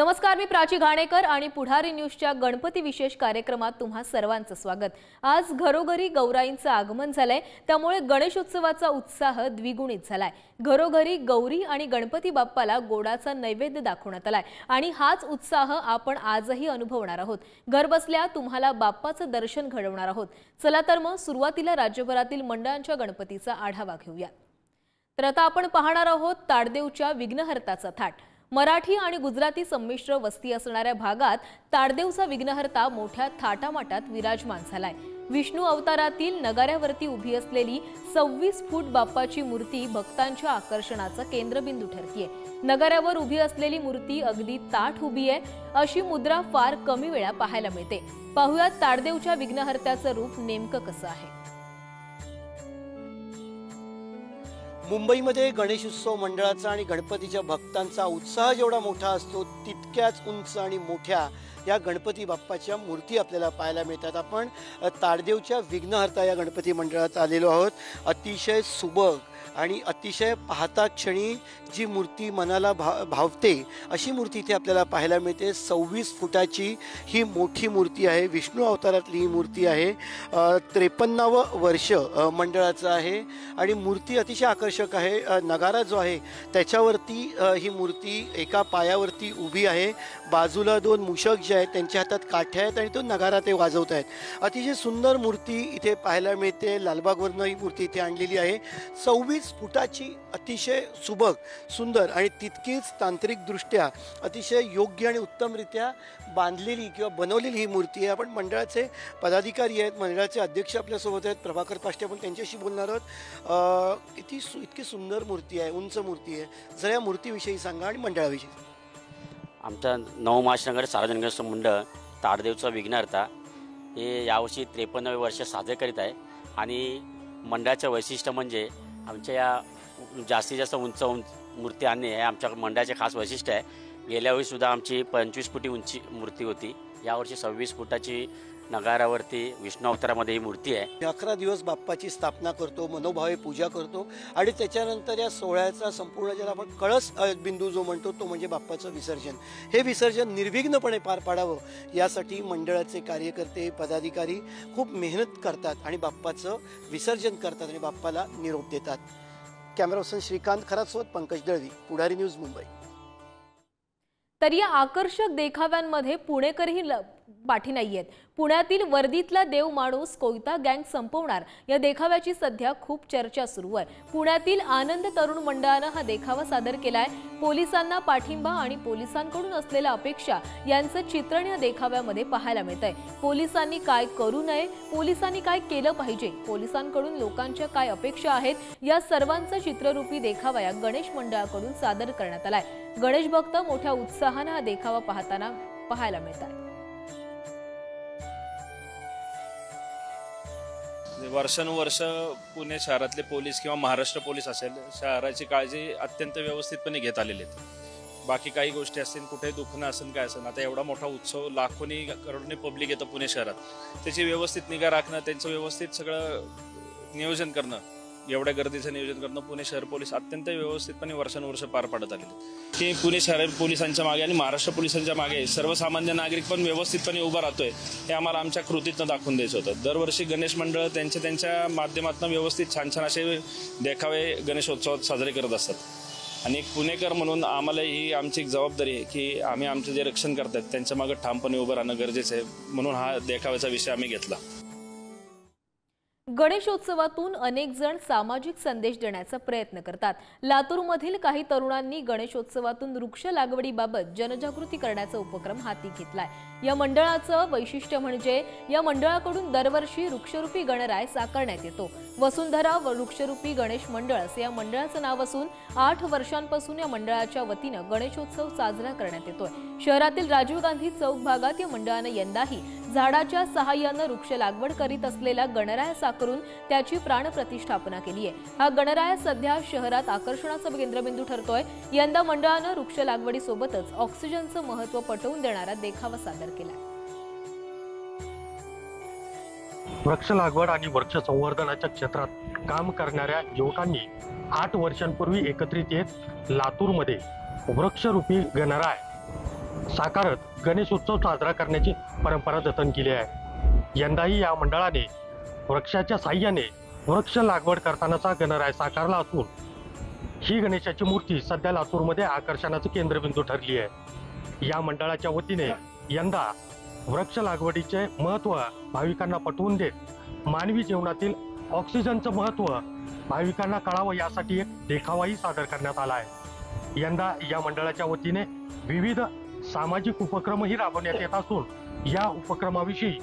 नमस्कार, मी प्राची घाणेकर आणि पुढारी न्यूजच्या गणपती विशेष कार्यक्रमात तुम्हा सर्वांचं स्वागत। आज घरोघरी गौराईंचं आगमन झालंय, त्यामुळे गणेशोत्सवाचा उत्साह द्विगुणित झालाय। घरोघरी गौरी आणि गणपती बाप्पाला गोडाचा नैवेद्य दाखवण्यात आलाय आणि हाच उत्साह आपण आजही अनुभवणार आहोत। घरबसल्या तुम्हाला बाप्पाचं दर्शन घडवणार आहोत। चला तर मग सुरुवातीला राज्यभरातील मंडळांच्या गणपतीचा आढावा घेऊया। तर आता आपण पाहणार आहोत ताडदेवच्या विघ्नहर्ताचा थाट। मराठी आणि गुजराती संमिश्र वस्ती असणाऱ्या भागात ताडदेवचा विघ्नहर्ता मोठ्या थाटामाटात विराजमान झालाय। विष्णू अवतारातील नगाऱ्यावरती उभी असलेली 26 फूट बाप्पाची मूर्ती भक्तांच्या आकर्षणाचा केंद्रबिंदू ठरतीये। नगाऱ्यावर उभी असलेली मूर्ती अगदी ताठ उभी आहे, अशी मुद्रा फार कमी वेळा पाहायला मिळते। पाहुयात ताडदेवच्या विघ्नहर्त्याचं रूप नेमकं कसं आहे। मुंबईमध्ये गणेशोत्सव मंडळाचा आणि गणपतीच्या भक्तांचा उत्साह जेवढा मोठा असतो तितक्याच उंच आणि मोठ्या या गणपती बाप्पाच्या मूर्ती आपल्याला पाहायला मिळतात। आपण ताडदेवच्या विघ्नहर्ता या गणपती मंडळात आलेलो आहोत। अतिशय सुबक आणि अतिशय पाहता क्षणी जी मूर्ती मनाला भावते अशी मूर्ती इथे आपल्याला पाहायला मिळते। 26 फुटाची ही मोठी मूर्ती आहे। विष्णू अवतारातली ही मूर्ती आहे। 53वे वर्ष मंडळाचं आहे आणि मूर्ती अतिशय आकर्षक आहे। नगारा जो आहे त्याच्यावरती ही मूर्ती एका पायावरती उभी आहे। बाजूला दोन मूषक जे आहेत त्यांच्या हातात काठ्या आहेत आणि तो नगारा ते वाजवत आहेत। अतिशय सुंदर मूर्ती इथे पाहायला मिळते। लालबागवरून ही मूर्ती इथे आणलेली आहे। 26 फुटाची अतिशय सुबक सुंदर आणि तितकीच तांत्रिकदृष्ट्या अतिशय योग्य आणि उत्तमरित्या बांधलेली किंवा बनवलेली ही मूर्ती आहे। आपण मंडळाचे पदाधिकारी आहेत, मंडळाचे अध्यक्ष आपल्यासोबत आहेत, प्रभाकर पाष्टे, आपण त्यांच्याशी बोलणार आहोत। इतकी सुंदर मूर्ती आहे, उंच मूर्ती आहे। जरा या मूर्तीविषयी सांगा आणि मंडळाविषयी। आमचा नवमाशनगर सार्वजनिक गणेश मंडळ ताडदेवचा विघ्नहर्ता हे यावर्षी 53वे वर्ष साजरे करीत आहे आणि मंडळाचं वैशिष्ट्य म्हणजे आमच्या या जास्तीत जास्त उंच मूर्ती आणणे हे आमच्या मंडळाचे खास वैशिष्ट्य आहे। गेल्या वेळी सुद्धा आमची 25 फुटी उंची मूर्ती होती। यावर्षी 26 फुटाची नगारावरती विष्णू अवतारामध्ये ही मूर्ती आहे। 11 दिवस बाप्पाची स्थापना करतो, मनोभावे पूजा करतो आणि त्याच्यानंतर या सोहळ्याचा संपूर्ण ज्याला आपण कळस बिंदू जो म्हणतो तो म्हणजे बाप्पाचं विसर्जन। हे विसर्जन निर्विघ्नपणे पार पाडावं यासाठी मंडळाचे कार्यकर्ते पदाधिकारी खूप मेहनत करतात आणि बाप्पाचं विसर्जन करतात आणि बाप्पाला निरोप देतात। कॅमेरा पर्सन श्रीकांत खरातसोबत पंकज दळवी, पुढारी न्यूज, मुंबई। तर या आकर्षक देखाव्यांमध्ये पुणेकरही पाठी नाहीयेत। पुण्यातील वर्दीतला देव माणूस कोयता गँग संपवणार या देखाव्याची सध्या खूप चर्चा सुरू आहे। पुण्यातील आनंद तरुण मंडळानं हा देखावा सादर केलाय। पोलिसांना पाठिंबा आणि पोलिसांकडून असलेल्या अपेक्षा यांचं चित्रण या देखाव्यामध्ये पाहायला मिळतंय। पोलिसांनी काय करू नये, पोलिसांनी काय केलं पाहिजे, पोलिसांकडून लोकांच्या काय अपेक्षा आहेत या सर्वांचं चित्ररूपी देखावा या गणेश मंडळाकडून सादर करण्यात आलाय। गणेश भक्त मोठ्या उत्साहाने हा देखावा पाहायला मिळतात। वर्षानुवर्ष पुणे शहरातले पोलीस किंवा महाराष्ट्र पोलीस असेल शहराची काळजी अत्यंत व्यवस्थितपणे घेत आलेले आहेत। बाकी काही गोष्टी असतील, कुठे दुखणं असेल काय असेल, आता एवढा मोठा उत्सव लाखोनी करोडोनी पब्लिक येतं पुणे शहरात, त्याची व्यवस्थित निगा राखणं, त्यांचं व्यवस्थित सगळं नियोजन करणं, एवढ्या गर्दीचं नियोजन करणं पुणे शहर पोलीस अत्यंत व्यवस्थितपणे वर्षानुवर्ष पार पाडत आलेले। की पुणे शहर पोलिसांच्या मागे आणि महाराष्ट्र पोलिसांच्या मागे सर्वसामान्य नागरिक पण व्यवस्थितपणे उभा राहतोय हे आम्हाला आमच्या कृतीतनं दाखवून द्यायचं होतं। दरवर्षी गणेश मंडळ त्यांच्या माध्यमातून व्यवस्थित छान छान असे देखावे गणेशोत्सवात साजरे करत असतात आणि एक पुणेकर म्हणून आम्हाला ही आमची एक जबाबदारी आहे की आम्ही आमचं जे रक्षण करतात त्यांच्या मागे ठामपणे उभं राहणं गरजेचं आहे, म्हणून हा देखाव्याचा विषय आम्ही घेतला। गणेशोत्सवातून अनेक जण सामाजिक संदेश देण्याचा प्रयत्न करतात। लातूरमधील काही तरुणांनी गणेशोत्सवातून वृक्ष लागवडीबाबत जनजागृती करण्याचा उपक्रम हाती घेतलाय। या मंडळाचं वैशिष्ट्य म्हणजे या मंडळाकडून दरवर्षी वृक्षरूपी गणराय साकारण्यात येतो। वसुंधरा वृक्षरूपी गणेश मंडळ असे या मंडळाचं नाव असून 8 वर्षांपासून या मंडळाच्या वतीनं गणेशोत्सव साजरा करण्यात येतोय। शहरातील राजीव गांधी चौक भागात या मंडळानं यंदाही झाडाच्या सहाय्यानं वृक्ष लागवड करीत असलेला गणराय साकारून त्याची प्राणप्रतिष्ठापना केली आहे। हा गणराय सध्या शहरात आकर्षणाचा केंद्रबिंदू ठरतोय। यंदा मंडळानं वृक्ष लागवडीसोबतच ऑक्सिजनचं महत्त्व पटवून देणारा देखावा सादर केलाय। वृक्ष लागवड आणि वृक्ष संवर्धनाच्या क्षेत्रात काम करणाऱ्या युवकांनी 8 वर्षांपूर्वी एकत्रित येत लातूरमध्ये वृक्षरूपी गणराय साकारत गणेशोत्सव साजरा करण्याची परंपरा जतन केली आहे। यंदाही या मंडळाने वृक्षाच्या साह्याने वृक्ष लागवड करतानाचा गणराय साकारला असून ही गणेशाची मूर्ती सध्या लातूरमध्ये आकर्षणाचं केंद्रबिंदू ठरली आहे। या मंडळाच्या वतीने यंदा वृक्ष लागवडीचे महत्त्व भाविकांना पटवून देत मानवी जीवनातील ऑक्सिजनचं महत्त्व भाविकांना कळावं यासाठी एक देखावाही सादर करण्यात आला आहे। यंदा या मंडळाच्या वतीने विविध सामाजिक उपक्रमही राबवण्यात येत असून या उपक्रमाविषयी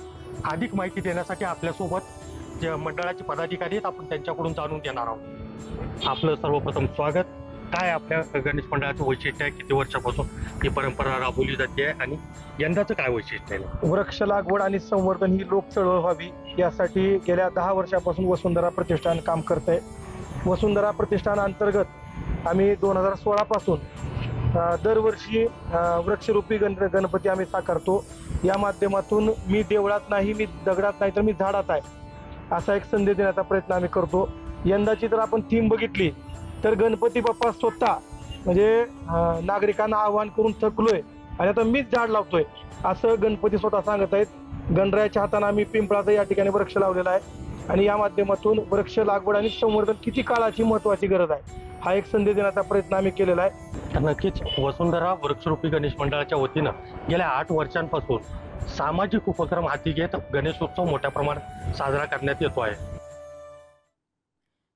अधिक माहिती देण्यासाठी आपल्यासोबत जे मंडळाचे पदाधिकारी आहेत आपण त्यांच्याकडून जाणून घेणार आहोत। आपलं सर्वप्रथम स्वागत। काय आपल्या गणेश मंडळाचं वैशिष्ट्य आहे, किती वर्षापासून ही परंपरा राबवली जाते आणि यंदाचं काय वैशिष्ट्य आहे? वृक्ष लागवड आणि संवर्धन ही लोक चळवळ व्हावी यासाठी गेल्या 10 वर्षापासून वसुंधरा प्रतिष्ठान काम करत आहे। वसुंधरा प्रतिष्ठान अंतर्गत आम्ही 2016 पासून दरवर्षी वृक्षरूपी गणपती आम्ही साकारतो। या माध्यमातून मी देवळात नाही, मी दगडात नाही तर मी झाडात आहे असा एक संदेश देण्याचा प्रयत्न आम्ही करतो। यंदाची जर आपण थीम बघितली तर गणपती बाप्पा स्वतः म्हणजे नागरिकांना आवाहन करून थकलोय आणि आता मीच झाड लावतोय असं गणपती स्वतः सांगत आहेत। गणरायाच्या हाताने आम्ही पिंपळाचा या ठिकाणी वृक्ष लावलेला आहे आणि या माध्यमातून वृक्ष लागवड आणि संवर्धन किती काळाची महत्त्वाची गरज आहे हा एक संदेश देण्याचा प्रयत्न आम्ही केलेला आहे। तर नक्कीच वसुंधरा वृक्षरूपी गणेश मंडळाच्या वतीनं गेल्या 8 वर्षांपासून सामाजिक उपक्रम हाती घेत गणेशोत्सव मोठ्या प्रमाणात साजरा करण्यात येतो आहे।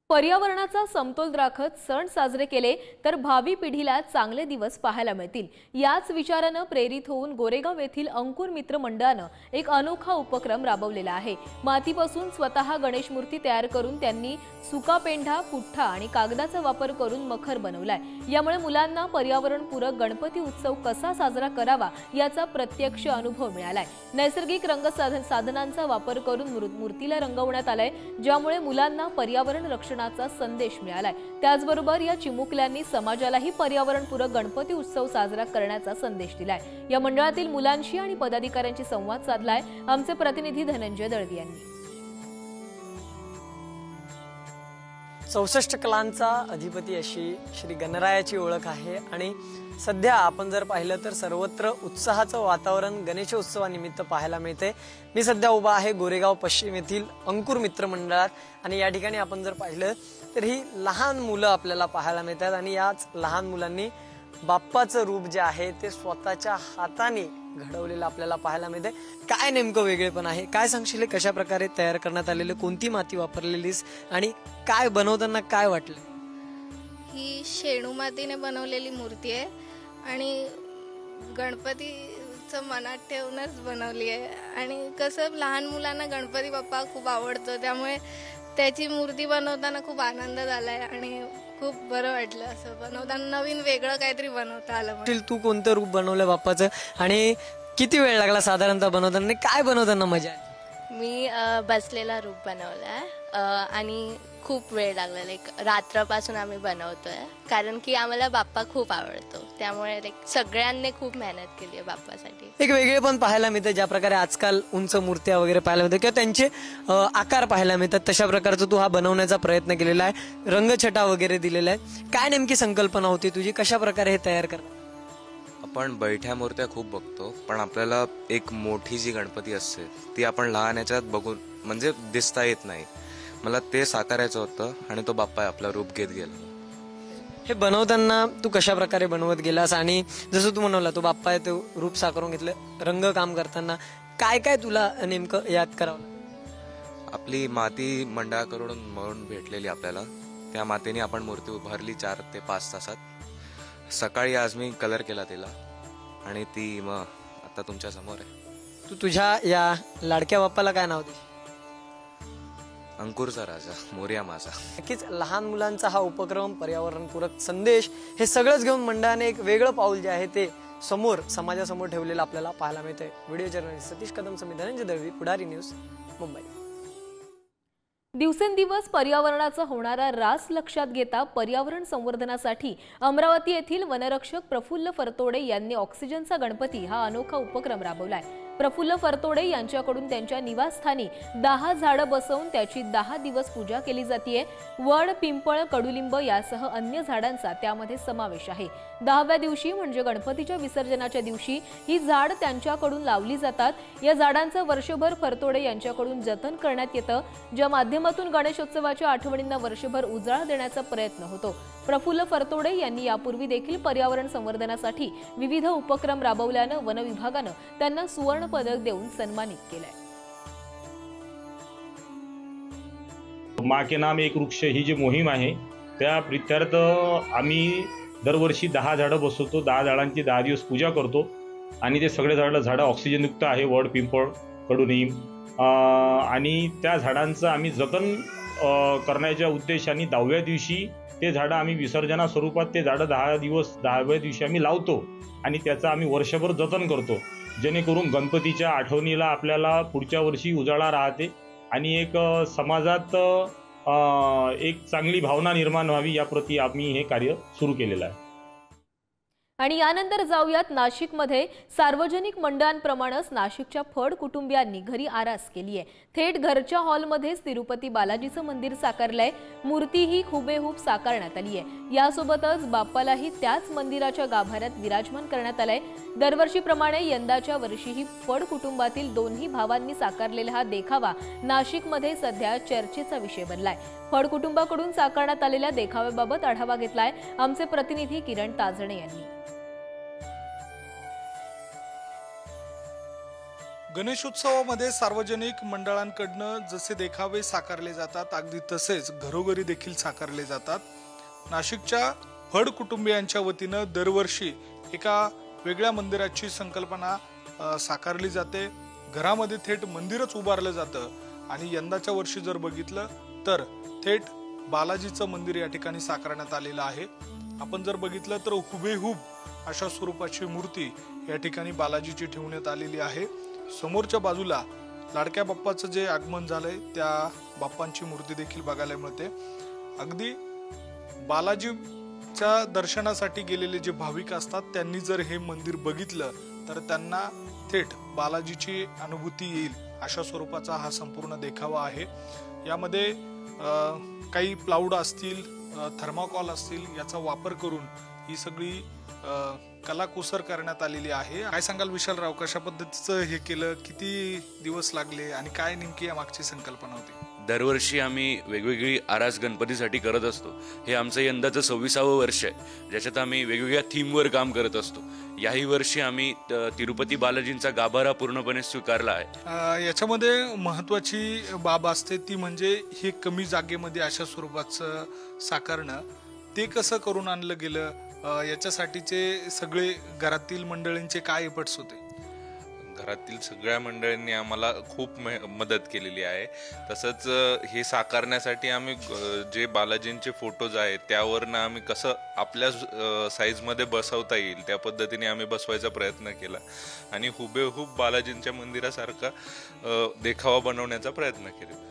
पर्यावरणाचा समतोल राखत सण साजरे केले तर भावी पिढीला चांगले दिवस पाहायला मिळतील याच विचारानं प्रेरित होऊन गोरेगाव येथील अंकुर मित्र मंडळानं एक अनोखा उपक्रम राबवलेला आहे। मातीपासून स्वतः गणेश मूर्ती तयार करून त्यांनी सुका पेंढा, पुठ्ठा आणि कागदाचा वापर करून मखर बनवलाय। यामुळे मुलांना पर्यावरणपूरक गणपती उत्सव कसा साजरा करावा याचा प्रत्यक्ष अनुभव मिळालाय। नैसर्गिक साधनांचा वापर करून मूर्तीला रंगवण्यात आलाय, ज्यामुळे मुलांना पर्यावरण रक्षणाचा संदेश मिळालाय। त्याचबरोबर या चिमुकल्यांनी समाजालाही पर्यावरणपूरक गणपती उत्सव साजरा करण्याचा संदेश दिलाय। या मंडळातील मुलांशी आणि पदाधिकाऱ्यांशी संवाद साधलाय आमचे प्रतिनिधी धनंजय दळवी यांनी। 64 कलांचा अधिपती अशी श्री गणरायाची ओळख आहे आणि सध्या आपण जर पाहिलं तर सर्वत्र उत्साहाचं वातावरण गणेशोत्सवानिमित्त पाहायला मिळते। मी सध्या उभा आहे गोरेगाव पश्चिम येथील अंकुर मित्र मंडळात आणि या ठिकाणी आपण जर पाहिलं तर ही लहान मुलं आपल्याला पाहायला मिळतात आणि याच लहान मुलांनी बाप्पाचं रूप जे आहे ते स्वतःच्या हाताने घडवलेलं आपल्याला पाहायला मिळते। काय नेमकं वेगळेपण आहे, काय सांगशील, कशा प्रकारे तयार करण्यात आलेलं, कोणती माती वापरलेलीस आणि काय बनवताना काय वाटलं? ही शेणू मातीने बनवलेली मूर्ती आहे आणि गणपतीचं मनात ठेवूनच बनवली आहे आणि कसं लहान मुलांना गणपती बाप्पा खूप आवडतो त्यामुळे त्याची मूर्ती बनवताना खूप आनंद झालाय आणि खूप बरं वाटलं असं बनवताना, नवीन वेगळं काहीतरी बनवता आलं। तू कोणतं रूप बनवलं बाप्पाचं आणि किती वेळ लागला साधारणतः बनवताना आणि काय बनवताना मजा आली? मी बसलेला रूप बनवलाय आणि खूप वेळ लागला, रात्रपासून आम्ही बनवतोय कारण की आम्हाला बाप्पा खूप आवडतो त्यामुळे सगळ्यांनी खूप मेहनत केली आहे बाप्पासाठी। एक वेगळे पण पाहायला मिळतं, ज्या प्रकारे आजकाल उंच मूर्त्या वगैरे पाहायला मिळतात किंवा त्यांचे आकार पाहायला मिळतात, तशा प्रकारचं तू हा बनवण्याचा प्रयत्न केलेला आहे, रंगछटा वगैरे दिलेला आहे। काय नेमकी संकल्पना होती तुझी, कशा प्रकारे हे तयार करणार? आपण बैठ्या मूर्त्या खूप बघतो पण आपल्याला एक मोठी जी गणपती असते ती आपण लहान याच्यात बघून म्हणजे दिसता येत नाही, मला ते साकारायचं होतं आणि तो बाप्पा आपला रूप घेत गेला। हे बनवताना तू कशा प्रकारे बनवत गेलास आणि जसं तू म्हणवला तो बाप्पा आहे तो रूप साकारून घेतलं, रंग काम करताना काय काय तुला नेमकं याद करावं? आपली माती मंडळाकडून म्हणून भेटलेली आपल्याला, त्या मातीने आपण मूर्ती उभारली 4 ते 5 तासात। सकाळी आज मी कलर केला तिला आणि ती मग आता तुमच्या समोर आहे। तू तुझ्या या लाडक्या बाप्पाला काय नाव देशील? अंकुरचा राजा, मोरया माझा। नक्कीच लहान मुलांचा हा उपक्रम, पर्यावरणपूरक संदेश, हे सगळंच घेऊन मंडळाने एक वेगळं पाऊल जे आहे ते समाजासमोर ठेवलेलं आपल्याला पाहायला मिळतंय। व्हिडिओ जर्नलिस्ट सतीश कदम समित धनंजय दळवी, पुढारी न्यूज, मुंबई। दिवसेंदिवस पर्यावरणाचा होणारा ऱ्हास लक्षात घेता पर्यावरण संवर्धनासाठी अमरावती येथील वनरक्षक प्रफुल्ल फरतोडे यांनी ऑक्सिजनचा गणपती हा अनोखा उपक्रम राबवलाय। प्रफुल्ल फरतोडे यांच्याकडून त्यांच्या निवासस्थानी 10 झाडं बसवून त्याची 10 दिवस पूजा केली जाते। वड, पिंपळ, कडुलिंब यासह अन्य झाडांचा त्यामध्ये समावेश आहे। 10व्या दिवशी म्हणजे गणपतीच्या विसर्जनाच्या दिवशी ही झाड त्यांच्याकडून लावली जातात। या झाडांचं वर्षभर फरतोडे यांच्याकडून जतन करण्यात येतं, ज्या माध्यमातून गणेशोत्सवाच्या आठवणींना वर्षभर उजाळा देण्याचा प्रयत्न होतो। प्रफुल्ल फरतोडे यांनी यापूर्वी देखील पर्यावरण संवर्धनासाठी विविध उपक्रम राबवल्यानं वन विभागानं त्यांना सुवर्ण पदक देऊन सन्मानित केलंय। माँ के नाम एक वृक्ष ही जी मोहीम आहे त्या प्रित्यर्थ आम्ही दरवर्षी 10 झाडं बसवतो। 10 झाडांची 10 दिवस पूजा करतो आणि ते सगळे झाडं ऑक्सिजनयुक्त आहे। वड, पिंपळ, कडुनिंब आणि त्या झाडांचं आम्ही जतन करण्याच्या उद्देशाने 10व्या दिवशी ते झाडं आम्ही विसर्जना स्वरूपात ते झाडं 10 दिवस 10व्या दिवशी आम्ही लावतो आणि त्याचं आम्ही वर्षभर जतन करतो, जेणेकरून गणपतीच्या आठवणीला आपल्याला पुढच्या वर्षी उजाळा राहते आणि एक समाजात एक चांगली भावना निर्माण व्हावी याप्रती आम्ही हे कार्य सुरू केलेलं आहे। आणि यानंतर जाऊयात नाशिकमध्ये सार्वजनिक मंडळांप्रमाणेच नाशिकच्या फड कुटुंबियांनी घरी आरास केली आहे। थेट घरच्या हॉलमध्येच तिरुपती बालाजीचं मंदिर साकारलंय। मूर्ती ही हुबेहूब साकारण्यात आली आहे। यासोबतच बाप्पालाही त्याच मंदिराच्या गाभाऱ्यात विराजमान करण्यात आलंय। दरवर्षीप्रमाणे यंदाच्या वर्षीही फड कुटुंबातील दोन्ही भावांनी साकारलेला हा देखावा नाशिकमध्ये सध्या चर्चेचा विषय बनलाय। फड कुटुंबाकडून साकारण्यात आलेल्या देखाव्याबाबत आढावा घेतलाय आमचे प्रतिनिधी किरण ताजणे यांनी। गणेशोत्सवामध्ये सार्वजनिक मंडळांकडनं जसे देखावे साकारले जातात अगदी तसेच घरोघरी देखील साकारले जातात। नाशिकच्या फड कुटुंबियांच्या वतीनं दरवर्षी एका वेगळ्या मंदिराची संकल्पना साकारली जाते। घरामध्ये थेट मंदिरच उभारलं जातं आणि यंदाच्या वर्षी जर बघितलं तर थेट बालाजीचं मंदिर या ठिकाणी साकारण्यात आलेलं आहे। आपण जर बघितलं तर हुबेहूब अशा स्वरूपाची मूर्ती या ठिकाणी बालाजीची ठेवण्यात आलेली आहे। समोरच्या बाजूला लाडक्या बाप्पाचं जे आगमन झालंय त्या बाप्पांची मूर्ती देखील बघायला मिळते। अगदी बालाजीच्या दर्शनासाठी गेलेले जे भाविक असतात त्यांनी जर हे मंदिर बघितलं तर त्यांना थेट बालाजीची अनुभूती येईल अशा स्वरूपाचा हा संपूर्ण देखावा आहे। यामध्ये काही प्लाउड असतील, थर्माकॉल असतील याचा वापर करून ही सगळी कलाकुसर करण्यात आलेली आहे। काय सांगाल विशालराव, कशा पद्धतीचं हे केलं, किती दिवस लागले आणि काय नेमकी या मागची संकल्पना होती? दरवर्षी आम्ही वेगवेगळी आरास गणपतीसाठी करत असतो। हे आमचं यंदाचं 26वं वर्ष आहे, ज्याच्यात आम्ही वेगवेगळ्या थीमवर काम करत असतो। याही वर्षी आम्ही तिरुपती बालाजींचा गाभारा पूर्णपणे स्वीकारला आहे। याच्यामध्ये महत्वाची बाब असते ती म्हणजे हे कमी जागेमध्ये अशा स्वरूपाचं साकारणं, ते कसं करून आणलं गेलं, याच्यासाठीचे सगळे घरातील मंडळींचे काय एफर्ट्स होते? घरातील सगळ्या मंडळींनी आम्हाला खूप मदत केलेली आहे। तसंच हे साकारण्यासाठी आम्ही जे बालाजींचे फोटोज आहेत त्यावरनं आम्ही कसं आपल्या साईजमध्ये बसवता येईल त्या पद्धतीने आम्ही बसवायचा प्रयत्न केला आणि हुबेहूब बालाजींच्या मंदिरासारखा देखावा बनवण्याचा प्रयत्न केला।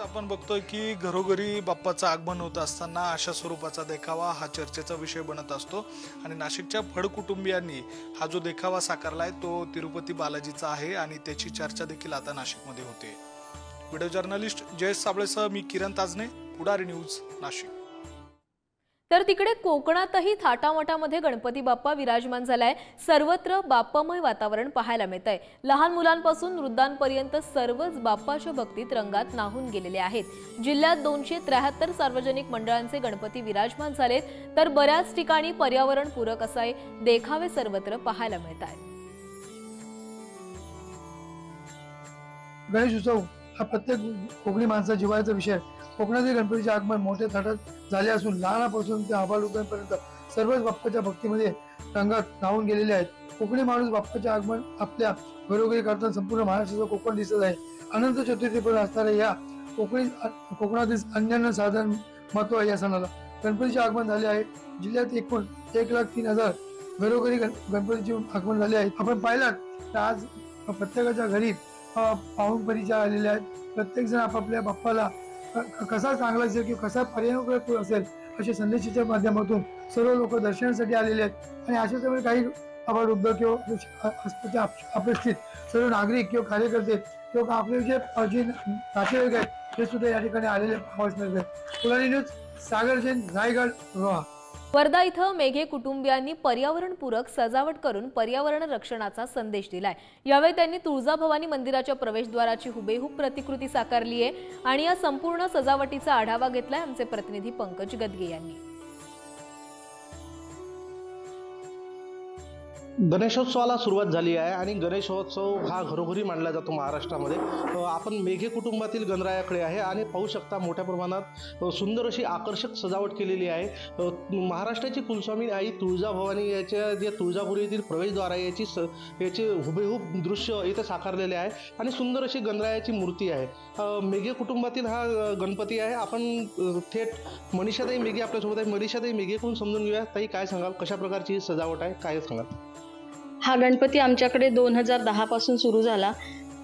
आपण बघतोय की घरोघरी बाप्पाचं आगमन होत असताना अशा स्वरूपाचा देखावा हा चर्चेचा विषय बनत असतो आणि नाशिकच्या फड कुटुंबियांनी हा जो देखावा साकारलाय तो तिरुपती बालाजीचा आहे आणि त्याची चर्चा देखील आता नाशिकमध्ये होते। व्हिडिओ जर्नलिस्ट जयेश साबळेसह मी किरण ताजने, पुढारी न्यूज, नाशिक। तर तिकडे कोकणातही थाटामाटामध्ये गणपती बाप्पा विराजमान झालाय। सर्वत्र बाप्पामय वातावरण पाहायला मिळतंय। लहान मुलांपासून वृद्धांपर्यंत सर्वच बाप्पाच्या भक्तीत रंगात न्हाऊन गेलेले आहेत। जिल्ह्यात 273 सार्वजनिक मंडळांचे गणपती विराजमान झालेत, तर बऱ्याच ठिकाणी पर्यावरण पूरक असे देखावे सर्वत्र पाहायला मिळतात। गणेश उत्सव हा प्रत्येक कोकणी माणसा जिव्हाळ्याचा विषय आहे। कोकणातील गणपतीचे आगमन मोठ्या थाटात झाले असून लहानापासून ते आबालवृद्धांपर्यंत सर्वच बाप्पाच्या भक्तीमध्ये रंगात न्हाऊन गेलेले आहेत। कोकणी माणूस बाप्पाचे आगमन आपल्या घरोघरी करताना संपूर्ण महाराष्ट्राचं कोकण दिसत आहे। अनंत चतुर्थीपर्यंत असणाऱ्या या कोकणातील अनन्य साधारण महत्व आहे या सणाला। गणपतीचे आगमन झाले आहे। जिल्ह्यात एकूण 1,03,000 घरोघरी गणपतीचे आगमन झाले आहे। आपण पाहिलात तर आज प्रत्येकाच्या घरी पाहुण परिचय आलेले आहेत। प्रत्येक जण आपापल्या बाप्पाला कसा चांगला असेल किंवा कसा पर्यावरणपूरक असेल अशा संदेशाच्या माध्यमातून सर्व लोक दर्शनासाठी आलेले आहेत आणि अशाच वेळी काही आबालवृद्ध किंवा हस्तच्या अपेक्षित सर्व नागरिक किंवा कार्यकर्ते किंवा आपले जे नातेवाईक आहेत ते सुद्धा या ठिकाणी आलेले पाहावयास मिळतात. पुढारी न्यूज, सागर जैन, रायगड, रोहा. वर्धा इथं मेघे कुटुंबियांनी पर्यावरणपूरक सजावट करून पर्यावरण रक्षणाचा संदेश दिलाय. यावेळी त्यांनी तुळजाभवानी मंदिराच्या प्रवेशद्वाराची हुबेहूब प्रतिकृती साकारली आहे आणि या संपूर्ण सजावटीचा आढावा घेतलाय आमचे प्रतिनिधी पंकज गदगे यांनी. गणेशोत्सवाला सुरुवात झाली आहे आणि गणेशोत्सव हा घरोघरी मानला जातो महाराष्ट्रामध्ये. आपण मेघे कुटुंबातील गणरायाकडे आहे आणि पाहू शकता मोठ्या प्रमाणात सुंदर अशी आकर्षक सजावट केलेली आहे. महाराष्ट्राची कुलस्वामी आई तुळजाभवानी याच्या जे तुळजापुरी येथील प्रवेशद्वार आहे याचे हुबेहूब दृश्य इथे साकारलेले आहे आणि सुंदर अशी गणरायाची मूर्ती आहे. मेघे कुटुंबातील हा गणपती आहे. आपण थेट मनीषाताई मेघे आपल्यासोबत आहे. मनीषाताई मेघेकडून समजून घेऊया. ताई, काय सांगाल, कशा प्रकारची ही सजावट आहे, काय सांगाल? हा गणपती आमच्याकडे 2010 पासून सुरू झाला.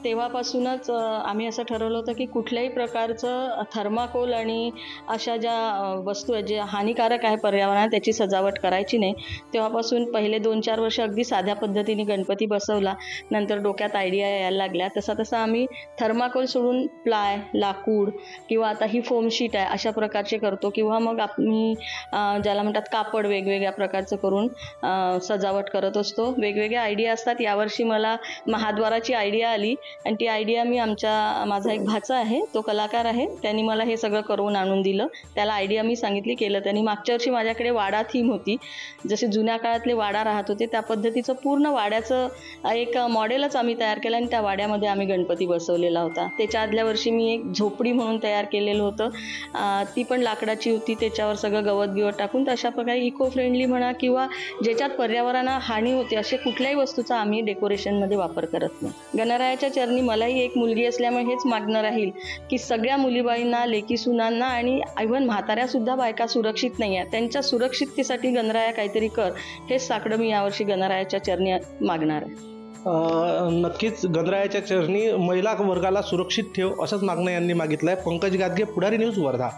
तेव्हापासूनच आम्ही असं ठरवलं होतं की कुठल्याही प्रकारचं थर्माकोल आणि अशा ज्या वस्तू आहेत जे हानिकारक आहे पर्यावरणात त्याची सजावट करायची नाही. तेव्हापासून पहिले 2-4 वर्ष अगदी साध्या पद्धतीने गणपती बसवला. नंतर डोक्यात आयडिया यायला लागल्या. तसा आम्ही थर्माकोल सोडून प्लाय, लाकूड किंवा आता ही फोम शीट आहे अशा प्रकारचे करतो किंवा मग आम्ही ज्याला म्हणतात कापड वेगवेगळ्या प्रकारचं करून सजावट करत असतो. वेगवेगळ्या आयडिया असतात. यावर्षी मला महाद्वाराची आयडिया आली आणि ती आयडिया मी माझा एक भाचा आहे, तो कलाकार आहे, त्यांनी मला हे सगळं करून आणून दिलं. त्याला आयडिया मी सांगितली, केलं त्यांनी. मागच्या वर्षी माझ्याकडे वाडा थीम होती, जसे जुन्या काळातले वाडा राहत होते त्या पद्धतीचं पूर्ण वाड्याचं एक मॉडेलच आम्ही तयार केलं आणि त्या वाड्यामध्ये आम्ही गणपती बसवलेला होता. त्याच्या आदल्या वर्षी मी एक झोपडी म्हणून तयार केलेलं होतं, ती पण लाकडाची होती, त्याच्यावर सगळं गवत टाकून. तशा प्रकारे इको फ्रेंडली म्हणा किंवा ज्याच्यात पर्यावरणाला हानी होते असे कुठल्याही वस्तूचा आम्ही डेकोरेशनमध्ये वापर करत नाही. गणरायाच्या चरणी मलाही एक मुलगी असल्यामुळे हेच मागणं राहील की सगळ्या मुलीबाईंना, लेकी सुनांना आणि इव्हन म्हाताऱ्या सुद्धा बायका सुरक्षित नाही आहे, त्यांच्या सुरक्षिततेसाठी गणराया काहीतरी कर, हेच साकडं मी यावर्षी गणरायाच्या चरणी मागणार आहे. नक्कीच गणरायाच्या चरणी महिला वर्गाला सुरक्षित ठेव असंच मागणं यांनी मागितलंय. पंकज गादगे, पुढारी न्यूज, वर्धा.